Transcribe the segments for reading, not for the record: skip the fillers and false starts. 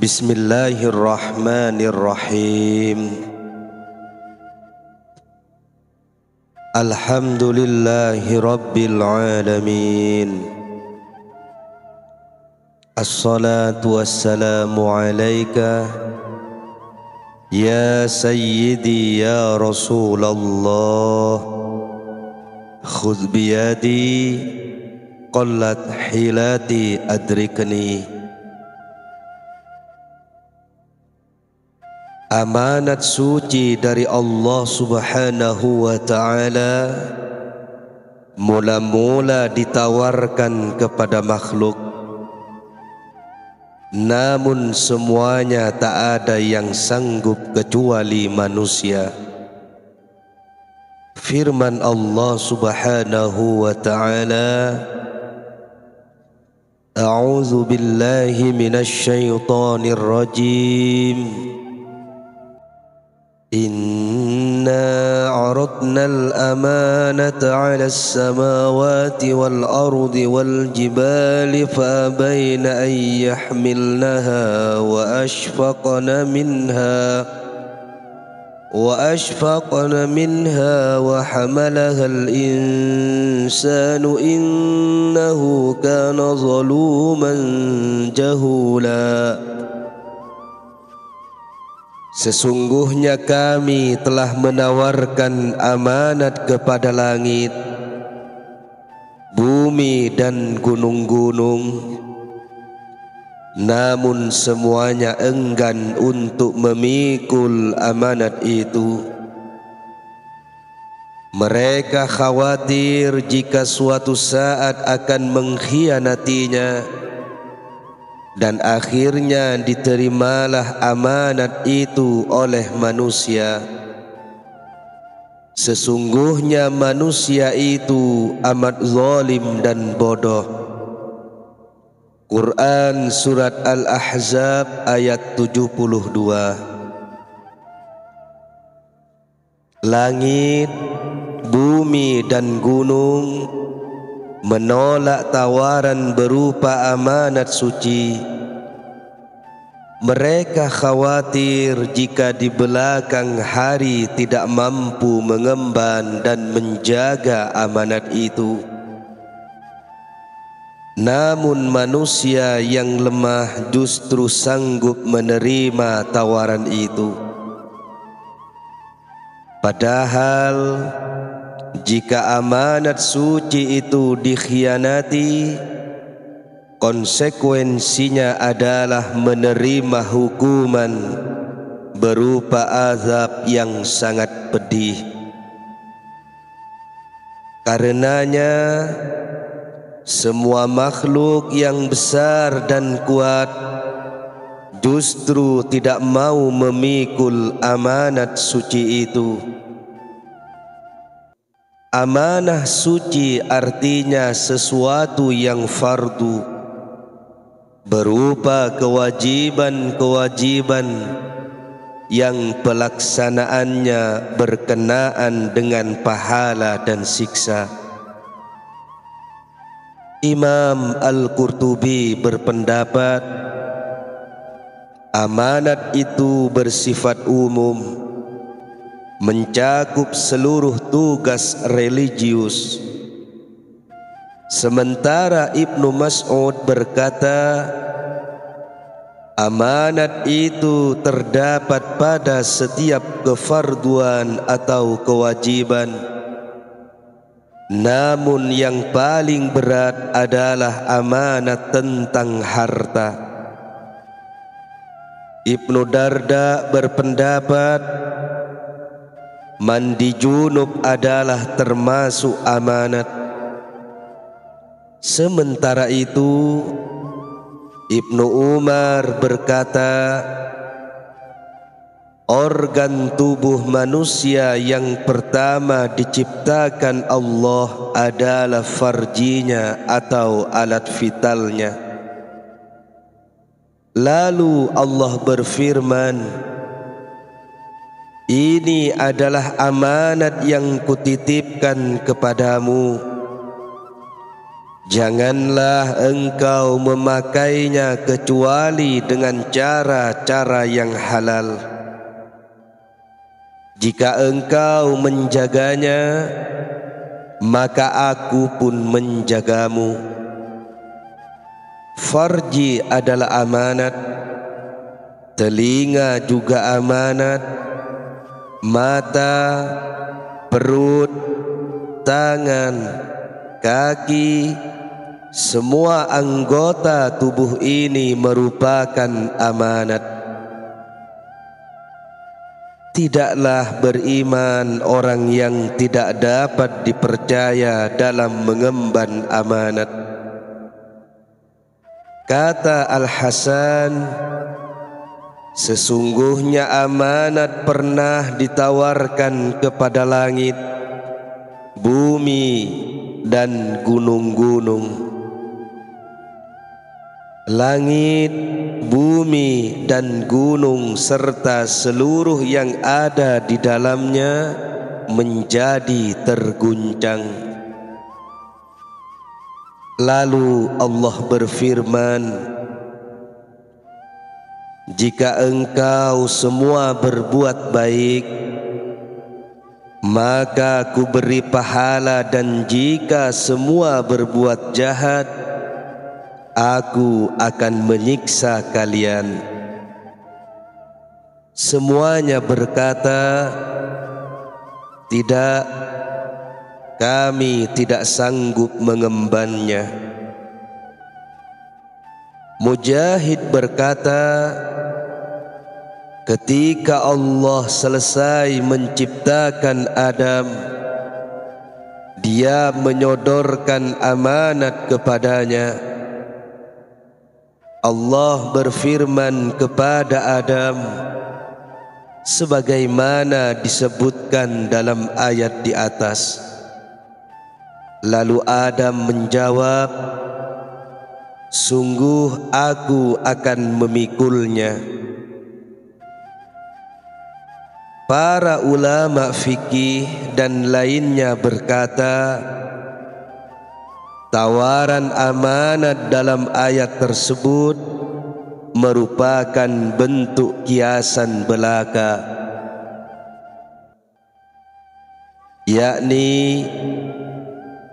Bismillahirrahmanirrahim. Alhamdulillahi rabbil alamin. Assalatu wassalamu alaika ya sayyidi ya Rasulullah. Khudh biyadi qallat hilati adrikni. Amanat suci dari Allah Subhanahu wa ta'ala mula-mula ditawarkan kepada makhluk, namun semuanya tak ada yang sanggup kecuali manusia. Firman Allah Subhanahu wa ta'ala, A'udzu billahi minasy syaithanir rajim. Inna aradna al-amanata 'ala as-samawati wal-ardi wal-jibali fa-abayna an yahmilnaha wa ashfaqna minha wa hamalaha al-insanu innahu kana zaluman jahula. Sesungguhnya kami telah menawarkan amanat kepada langit, bumi dan gunung-gunung, namun semuanya enggan untuk memikul amanat itu. Mereka khawatir jika suatu saat akan mengkhianatinya, dan akhirnya diterimalah amanat itu oleh manusia. Sesungguhnya manusia itu amat zalim dan bodoh. Quran Surat Al-Ahzab ayat 72. Langit, bumi dan gunung menolak tawaran berupa amanat suci. Mereka khawatir jika di belakang hari tidak mampu mengemban dan menjaga amanat itu. Namun manusia yang lemah justru sanggup menerima tawaran itu. Padahal jika amanat suci itu dikhianati, konsekuensinya adalah menerima hukuman berupa azab yang sangat pedih. Karenanya semua makhluk yang besar dan kuat justru tidak mau memikul amanat suci itu. Amanah suci artinya sesuatu yang fardu, berupa kewajiban-kewajiban yang pelaksanaannya berkenaan dengan pahala dan siksa. Imam Al-Qurtubi berpendapat, amanat itu bersifat umum, mencakup seluruh tugas religius. Sementara Ibnu Mas'ud berkata, amanat itu terdapat pada setiap kefarduan atau kewajiban, namun yang paling berat adalah amanat tentang harta. Ibnu Darda berpendapat, mandi junub adalah termasuk amanat. Sementara itu Ibnu Umar berkata, organ tubuh manusia yang pertama diciptakan Allah adalah farjinya atau alat vitalnya. Lalu Allah berfirman, ini adalah amanat yang kutitipkan kepadamu. Janganlah engkau memakainya kecuali dengan cara-cara yang halal. Jika engkau menjaganya, maka aku pun menjagamu. Farji adalah amanat, telinga juga amanat, mata, perut, tangan, kaki, semua anggota tubuh ini merupakan amanat. Tidaklah beriman orang yang tidak dapat dipercaya dalam mengemban amanat. Kata Al-Hasan, sesungguhnya amanat pernah ditawarkan kepada langit, bumi, dan gunung-gunung. Langit, bumi, dan gunung serta seluruh yang ada di dalamnya menjadi terguncang. Lalu Allah berfirman, jika engkau semua berbuat baik, maka ku beri pahala, dan jika semua berbuat jahat, aku akan menyiksa kalian. Semuanya berkata, tidak, kami tidak sanggup mengembannya. Mujahid berkata, ketika Allah selesai menciptakan Adam, Dia menyodorkan amanat kepadanya. Allah berfirman kepada Adam sebagaimana disebutkan dalam ayat di atas. Lalu Adam menjawab, sungguh aku akan memikulnya. Para ulama fikih dan lainnya berkata, tawaran amanat dalam ayat tersebut merupakan bentuk kiasan belaka, yakni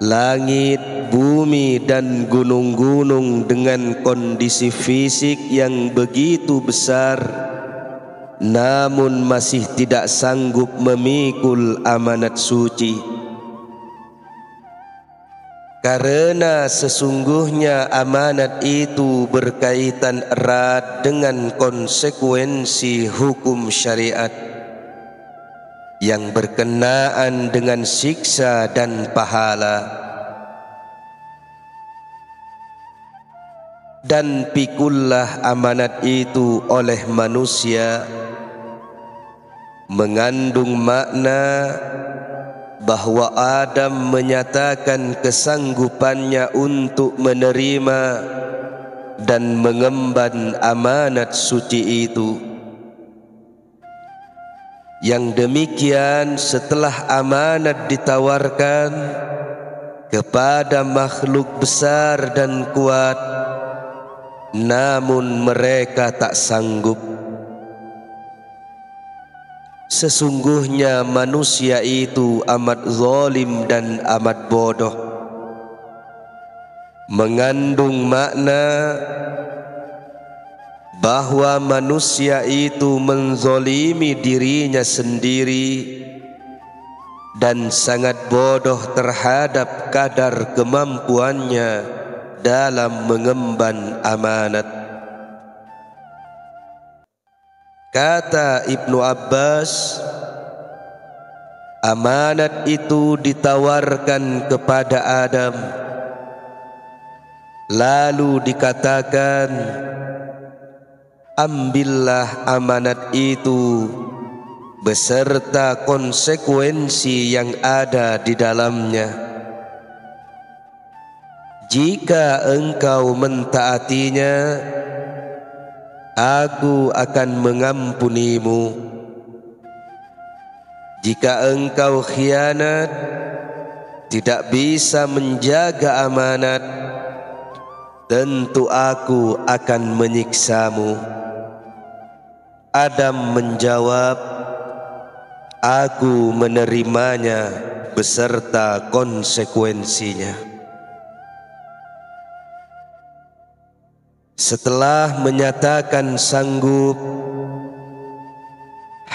langit, bumi, dan gunung-gunung dengan kondisi fisik yang begitu besar, namun masih tidak sanggup memikul amanat suci. Karena sesungguhnya amanat itu berkaitan erat dengan konsekuensi hukum syariat yang berkenaan dengan siksa dan pahala. Dan pikullah amanat itu oleh manusia mengandung makna bahwa Adam menyatakan kesanggupannya untuk menerima dan mengemban amanat suci itu. Yang demikian setelah amanat ditawarkan kepada makhluk besar dan kuat, namun mereka tak sanggup. Sesungguhnya manusia itu amat zalim dan amat bodoh. Mengandung makna bahwa manusia itu menzalimi dirinya sendiri dan sangat bodoh terhadap kadar kemampuannya dalam mengemban amanat. Kata Ibnu Abbas, amanat itu ditawarkan kepada Adam, lalu dikatakan, ambillah amanat itu beserta konsekuensi yang ada di dalamnya. Jika engkau mentaatinya, aku akan mengampunimu. Jika engkau khianat, tidak bisa menjaga amanat, tentu aku akan menyiksamu. Adam menjawab, aku menerimanya beserta konsekuensinya. Setelah menyatakan sanggup,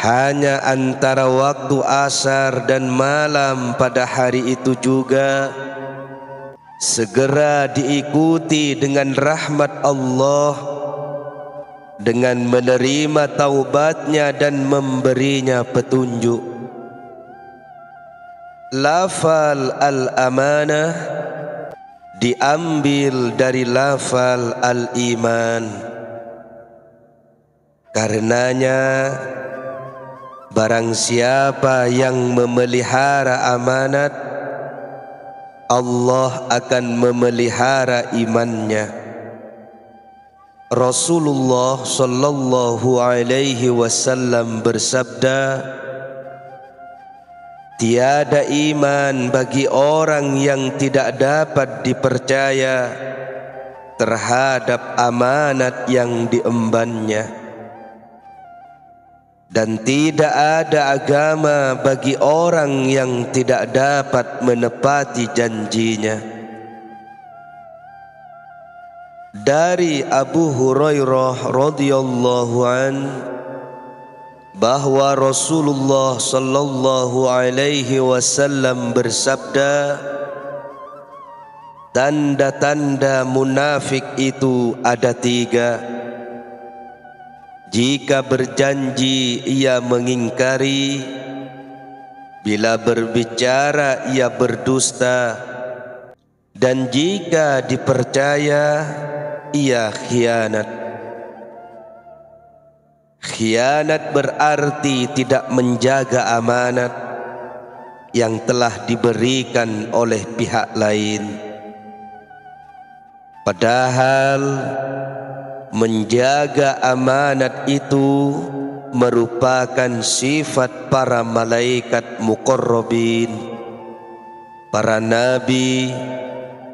hanya antara waktu asar dan malam pada hari itu juga segera diikuti dengan rahmat Allah, dengan menerima taubatnya dan memberinya petunjuk. Lafal al-amanah diambil dari lafal al-iman. Karenanya barang siapa yang memelihara amanat, Allah akan memelihara imannya. Rasulullah sallallahu alaihi wasallam bersabda, tiada iman bagi orang yang tidak dapat dipercaya terhadap amanat yang diembannya, dan tidak ada agama bagi orang yang tidak dapat menepati janjinya. Dari Abu Hurairah radhiyallahu an bahwa Rasulullah sallallahu alaihi wasallam bersabda, tanda-tanda munafik itu ada 3. Jika berjanji ia mengingkari, bila berbicara ia berdusta, dan jika dipercaya ia khianat. Khianat berarti tidak menjaga amanat yang telah diberikan oleh pihak lain. Padahal menjaga amanat itu merupakan sifat para malaikat muqarrabin, para nabi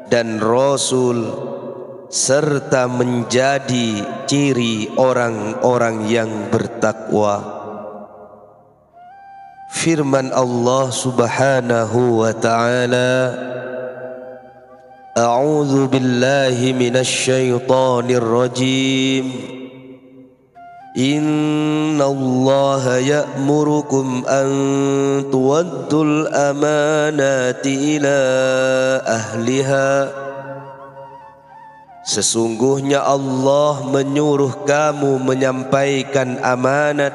dan rasul, serta menjadi ciri orang-orang yang bertakwa. Firman Allah Subhanahu wa ta'ala, A'udzu billahi minasy syaithanir rajim. Innallaha ya'murukum an tuwaddul amanati ila ahliha. Sesungguhnya Allah menyuruh kamu menyampaikan amanat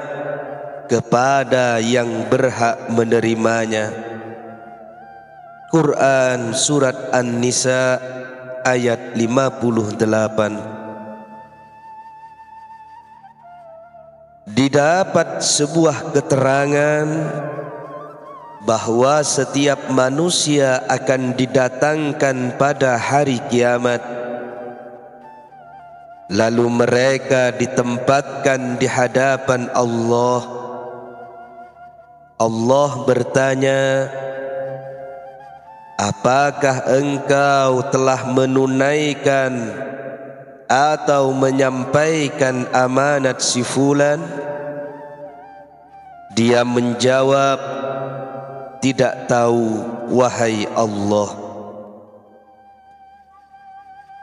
kepada yang berhak menerimanya. Quran Surat An-Nisa ayat 58. Didapat sebuah keterangan bahwa setiap manusia akan didatangkan pada hari kiamat, lalu mereka ditempatkan di hadapan Allah. Allah bertanya, apakah engkau telah menunaikan atau menyampaikan amanat si fulan? Dia menjawab, tidak tahu wahai Allah.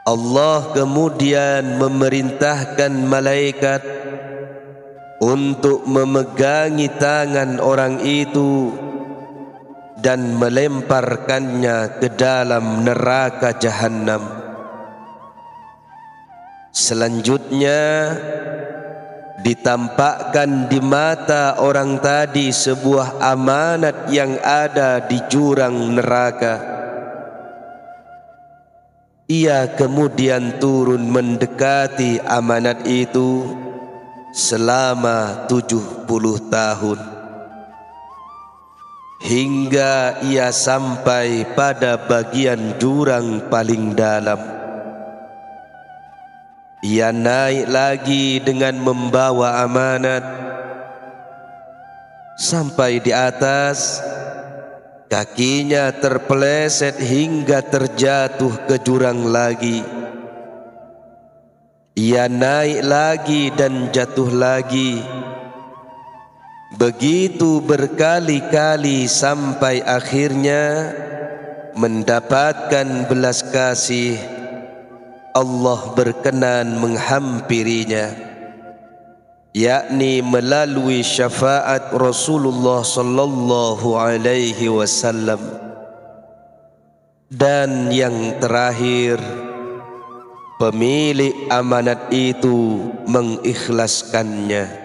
Allah kemudian memerintahkan malaikat untuk memegangi tangan orang itu dan melemparkannya ke dalam neraka Jahannam. Selanjutnya ditampakkan di mata orang tadi sebuah amanat yang ada di jurang neraka. Ia kemudian turun mendekati amanat itu selama 70 tahun, hingga ia sampai pada bagian jurang paling dalam. Ia naik lagi dengan membawa amanat sampai di atas. kakinya terpeleset hingga terjatuh ke jurang lagi. Ia naik lagi dan jatuh lagi. Begitu berkali-kali sampai akhirnya mendapatkan belas kasih. Allah berkenan menghampirinya, yakni melalui syafaat Rasulullah sallallahu alaihi wasallam. Dan yang terakhir, pemilik amanat itu mengikhlaskannya.